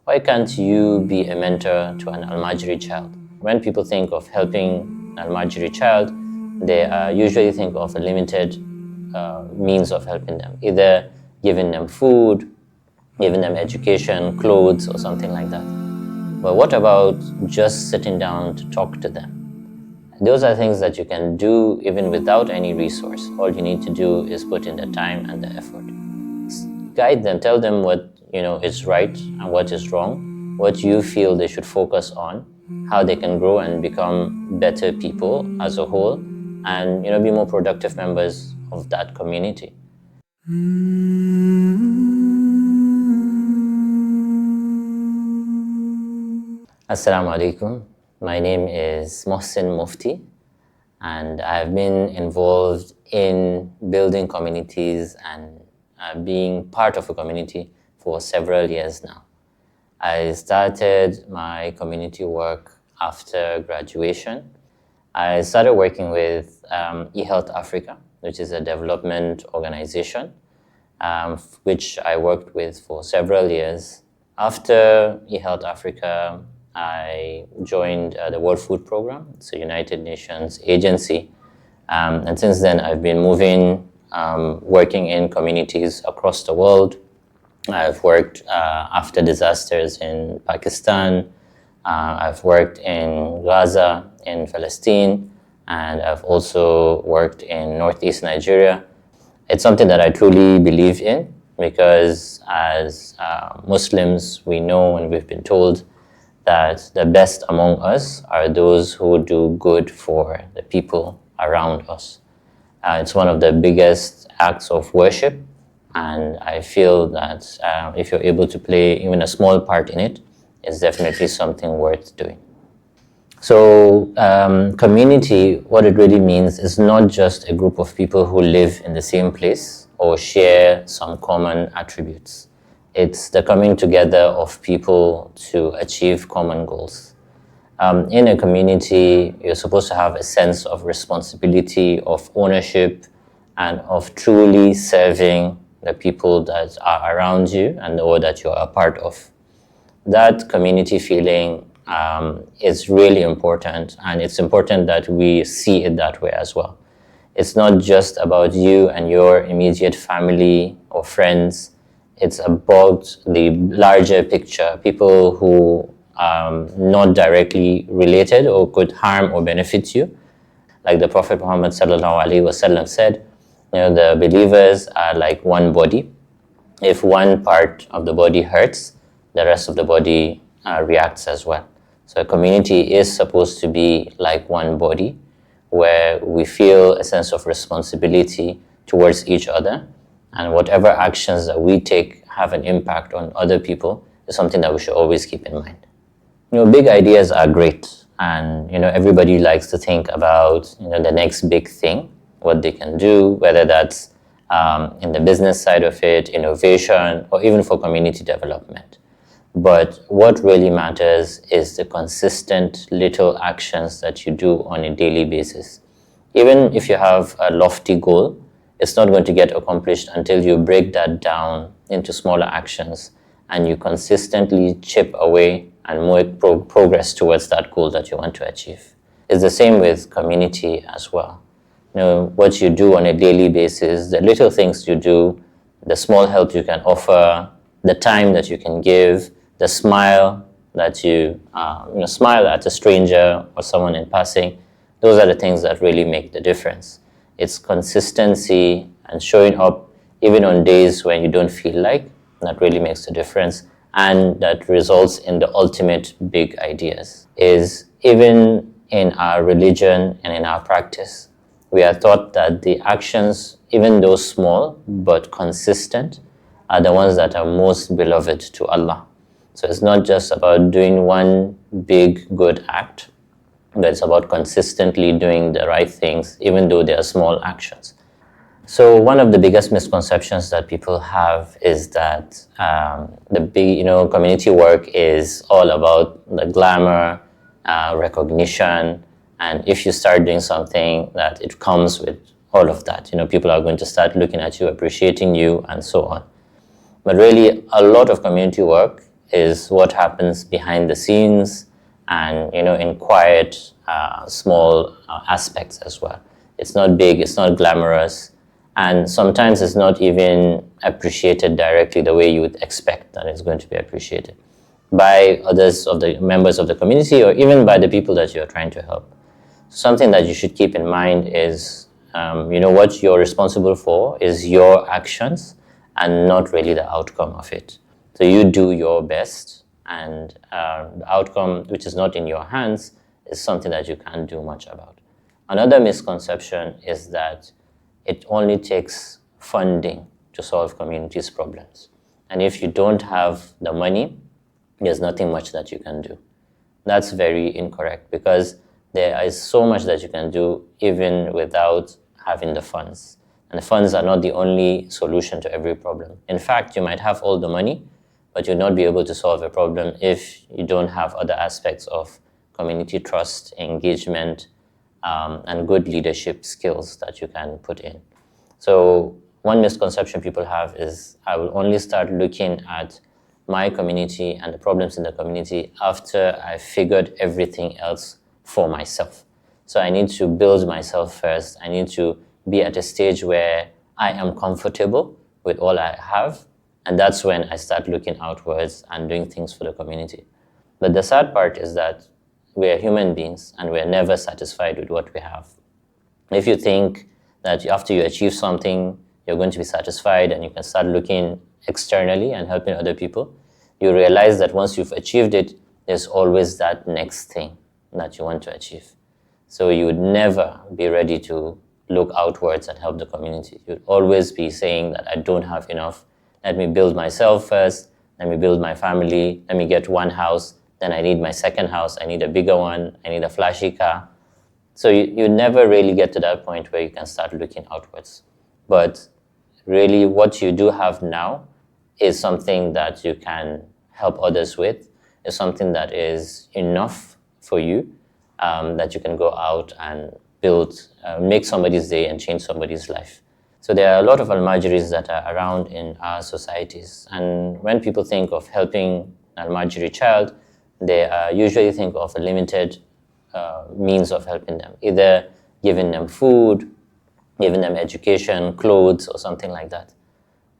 why can't you be a mentor to an Al-Majri child? When people think of helping an Al-Majri child, they usually think of a limited means of helping them, either giving them food, giving them education, clothes, or something like that. But what about just sitting down to talk to them? Those are things that you can do even without any resource. All you need to do is put in the time and the effort. Guide them, tell them what is right and what is wrong, what you feel they should focus on, how they can grow and become better people as a whole, and be more productive members of that community. Assalamu alaikum. My name is Muhsin Mufti, and I've been involved in building communities and being part of a community for several years now. I started my community work after graduation. I started working with eHealth Africa, which is a development organization, which I worked with for several years. After eHealth Africa, I joined the World Food Programme. It's a United Nations agency. And since then, I've been moving, working in communities across the world. I've worked after disasters in Pakistan. I've worked in Gaza, in Palestine, and I've also worked in Northeast Nigeria. It's something that I truly believe in because as Muslims, we know and we've been told that the best among us are those who do good for the people around us. It's one of the biggest acts of worship, and I feel that if you're able to play even a small part in it, it's definitely something worth doing. So community, what it really means is not just a group of people who live in the same place or share some common attributes. It's the coming together of people to achieve common goals. In a community, you're supposed to have a sense of responsibility, of ownership, and of truly serving the people that are around you and or that you're a part of. That community feeling is really important, and it's important that we see it that way as well. It's not just about you and your immediate family or friends. It's about the larger picture, people who are not directly related or could harm or benefit you. Like the Prophet Muhammad ﷺ said, the believers are like one body. If one part of the body hurts, the rest of the body reacts as well. So a community is supposed to be like one body, where we feel a sense of responsibility towards each other, and whatever actions that we take have an impact on other people is something that we should always keep in mind. Big ideas are great, and everybody likes to think about the next big thing, what they can do, whether that's in the business side of it, innovation, or even for community development. But what really matters is the consistent little actions that you do on a daily basis. Even if you have a lofty goal, it's not going to get accomplished until you break that down into smaller actions and you consistently chip away and make progress towards that goal that you want to achieve. It's the same with community as well. What you do on a daily basis, the little things you do, the small help you can offer, the time that you can give, the smile that you smile at a stranger or someone in passing, those are the things that really make the difference. It's consistency and showing up even on days when you don't feel like, that really makes the difference, and that results in the ultimate big ideas. Is even in our religion and in our practice, we are taught that the actions, even though small but consistent, are the ones that are most beloved to Allah. So it's not just about doing one big good act, but it's about consistently doing the right things, even though they are small actions. So one of the biggest misconceptions that people have is that the big, community work is all about the glamour, recognition, and if you start doing something, that it comes with all of that. People are going to start looking at you, appreciating you, and so on. But really, a lot of community work is what happens behind the scenes and, in quiet, small aspects as well. It's not big, it's not glamorous, and sometimes it's not even appreciated directly the way you would expect that it's going to be appreciated by others of the members of the community or even by the people that you're trying to help. Something that you should keep in mind is, what you're responsible for is your actions and not really the outcome of it. So you do your best, and the outcome, which is not in your hands, is something that you can't do much about. Another misconception is that it only takes funding to solve communities' problems. And if you don't have the money, there's nothing much that you can do. That's very incorrect, because there is so much that you can do even without having the funds. And the funds are not the only solution to every problem. In fact, you might have all the money, but you'll not be able to solve a problem if you don't have other aspects of community trust, engagement, and good leadership skills that you can put in. So one misconception people have is, I will only start looking at my community and the problems in the community after I've figured everything else for myself. So I need to build myself first. I need to be at a stage where I am comfortable with all I have, and that's when I start looking outwards and doing things for the community. But the sad part is that we are human beings and we're never satisfied with what we have. If you think that after you achieve something, you're going to be satisfied and you can start looking externally and helping other people, you realize that once you've achieved it, there's always that next thing that you want to achieve. So you would never be ready to look outwards and help the community. You'd always be saying that I don't have enough. Let me build myself first. Let me build my family. Let me get one house. Then I need my second house. I need a bigger one. I need a flashy car. So you never really get to that point where you can start looking outwards. But really what you do have now is something that you can help others with, is something that is enough for you, that you can go out and build, make somebody's day and change somebody's life. So there are a lot of Al-Majiris that are around in our societies. And when people think of helping an Al-Majiri child, they usually think of a limited means of helping them, either giving them food, giving them education, clothes, or something like that.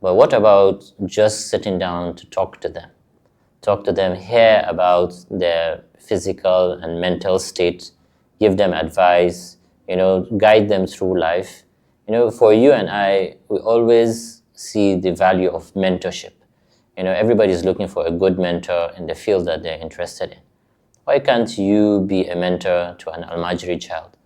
But what about just sitting down to talk to them? Talk to them, hear about their physical and mental state, give them advice, guide them through life. For you and I, we always see the value of mentorship. Everybody's looking for a good mentor in the field that they're interested in. Why can't you be a mentor to an Al-Majiri child?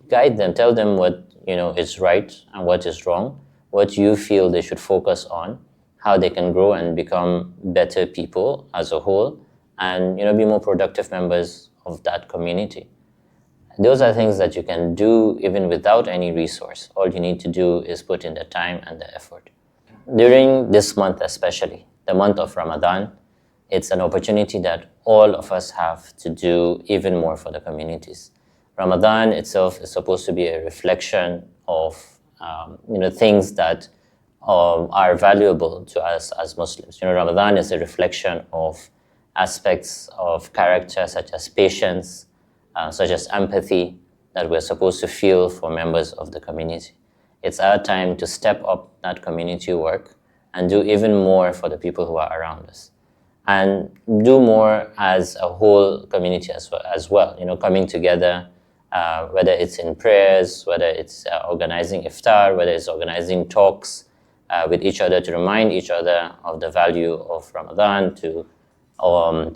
Guide them, tell them what is right and what is wrong, what you feel they should focus on, how they can grow and become better people as a whole, and be more productive members of that community. Those are things that you can do even without any resource. All you need to do is put in the time and the effort. During this month especially, the month of Ramadan, it's an opportunity that all of us have to do even more for the communities. Ramadan itself is supposed to be a reflection of things that are valuable to us as Muslims. Ramadan is a reflection of aspects of character such as patience, such as empathy that we're supposed to feel for members of the community. It's our time to step up that community work and do even more for the people who are around us. And do more as a whole community as well. Coming together, whether it's in prayers, whether it's organizing iftar, whether it's organizing talks with each other to remind each other of the value of Ramadan, to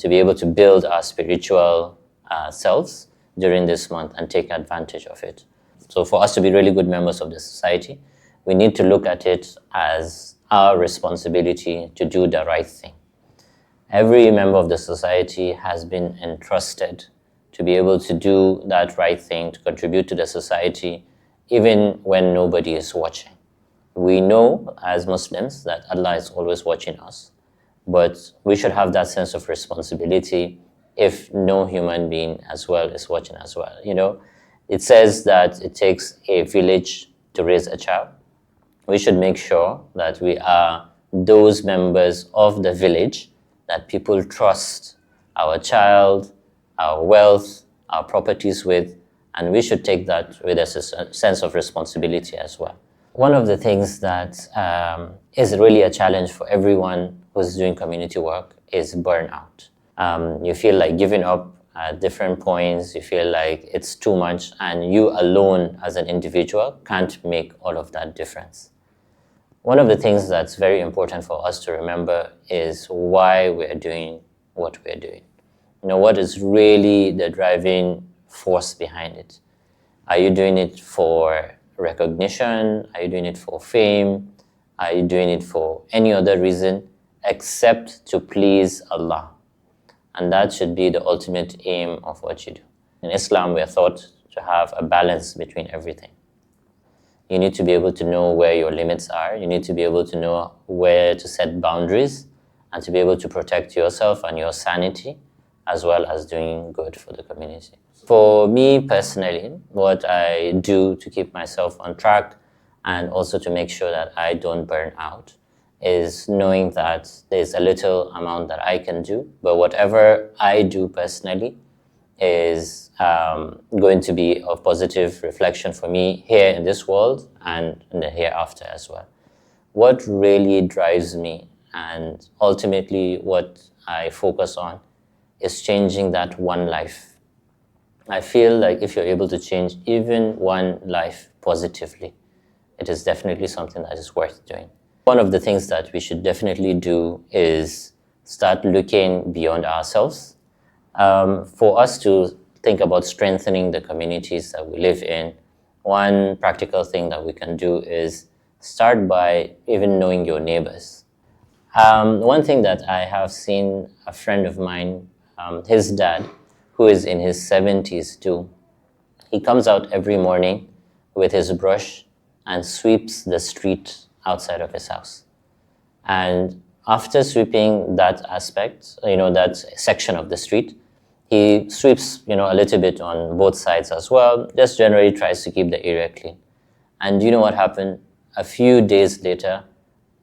be able to build our spiritual selves during this month and take advantage of it. So for us to be really good members of the society, we need to look at it as our responsibility to do the right thing. Every member of the society has been entrusted to be able to do that right thing, to contribute to the society, even when nobody is watching. We know as Muslims that Allah is always watching us, but we should have that sense of responsibility if no human being as well is watching as well. It says that it takes a village to raise a child. We should make sure that we are those members of the village that people trust our child, our wealth, our properties with, and we should take that with a sense of responsibility as well. One of the things that is really a challenge for everyone who's doing community work is burnout. You feel like giving up at different points, you feel like it's too much, and you alone as an individual can't make all of that difference. One of the things that's very important for us to remember is why we're doing what we're doing. What is really the driving force behind it? Are you doing it for recognition? Are you doing it for fame? Are you doing it for any other reason except to please Allah? And that should be the ultimate aim of what you do. In Islam, we are taught to have a balance between everything. You need to be able to know where your limits are. You need to be able to know where to set boundaries and to be able to protect yourself and your sanity, as well as doing good for the community. For me personally, what I do to keep myself on track and also to make sure that I don't burn out is knowing that there's a little amount that I can do, but whatever I do personally is going to be of positive reflection for me here in this world and in the hereafter as well. What really drives me and ultimately what I focus on is changing that one life. I feel like if you're able to change even one life positively, it is definitely something that is worth doing. One of the things that we should definitely do is start looking beyond ourselves. For us to think about strengthening the communities that we live in, one practical thing that we can do is start by even knowing your neighbors. One thing that I have seen a friend of mine, his dad, who is in his 70s too, he comes out every morning with his brush and sweeps the street outside of his house. And after sweeping that aspect, that section of the street, he sweeps, a little bit on both sides as well, just generally tries to keep the area clean. And you know what happened? A few days later,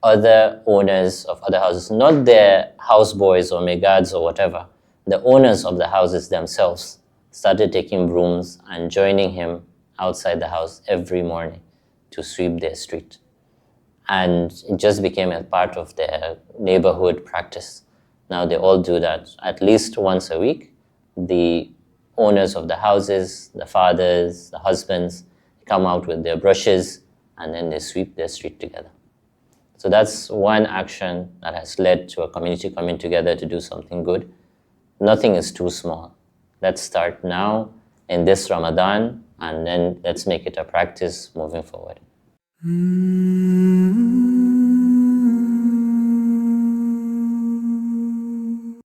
other owners of other houses, not their houseboys or maids or whatever, the owners of the houses themselves started taking brooms and joining him outside the house every morning to sweep their street. And it just became a part of their neighborhood practice. Now they all do that at least once a week. The owners of the houses, the fathers, the husbands, come out with their brushes and then they sweep their street together. So that's one action that has led to a community coming together to do something good. Nothing is too small. Let's start now in this Ramadan and then let's make it a practice moving forward.